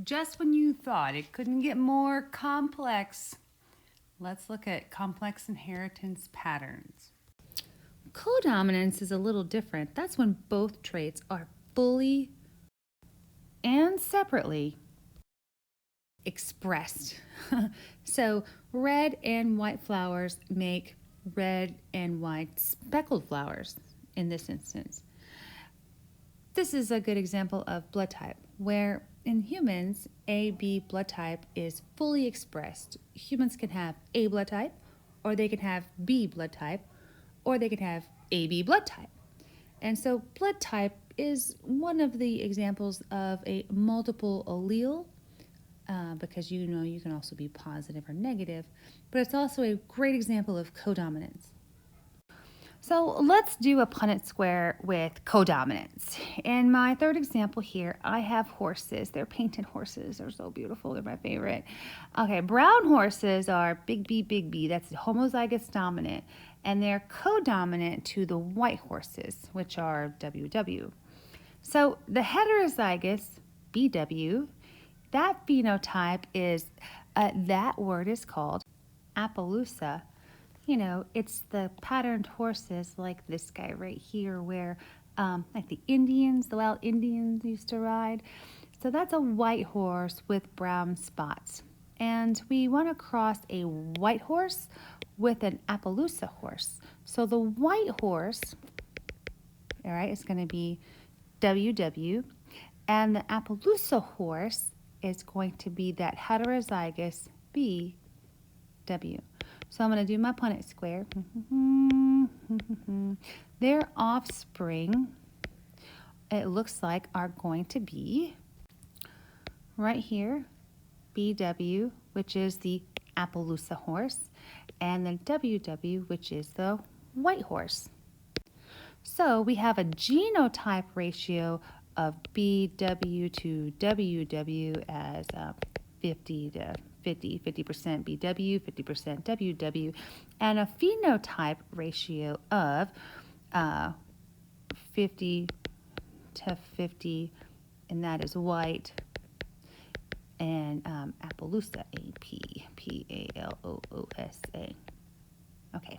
Just when you thought it couldn't get more complex, let's look at complex inheritance patterns. Codominance is a little different. That's when both traits are fully and separately expressed. So red and white flowers make red and white speckled flowers in this instance. This is a good example of blood type, where in humans, AB blood type is fully expressed. Humans can have A blood type, or they can have B blood type, or they can have AB blood type. And so blood type is one of the examples of a multiple allele, because you can also be positive or negative, but it's also a great example of codominance. So let's do a Punnett square with codominance. In my third example here, I have horses. They're painted horses. They're so beautiful. They're my favorite. Okay, brown horses are big B. That's homozygous dominant. And they're codominant to the white horses, which are WW. So the heterozygous BW, that phenotype is, that word is called Appaloosa. It's the patterned horses like this guy right here where like the wild Indians used to ride. So that's a white horse with brown spots. And we want to cross a white horse with an Appaloosa horse. So the white horse, all right, is going to be WW. And the Appaloosa horse is going to be that heterozygous BW. So I'm going to do my Punnett square. Their offspring, it looks like, are going to be right here, BW, which is the Appaloosa horse, and then WW, which is the white horse. So we have a genotype ratio of BW to WW as 50 to 50% BW, 50% WW, and a phenotype ratio of 50 to 50, and that is white, and Appaloosa, Appaloosa. Okay.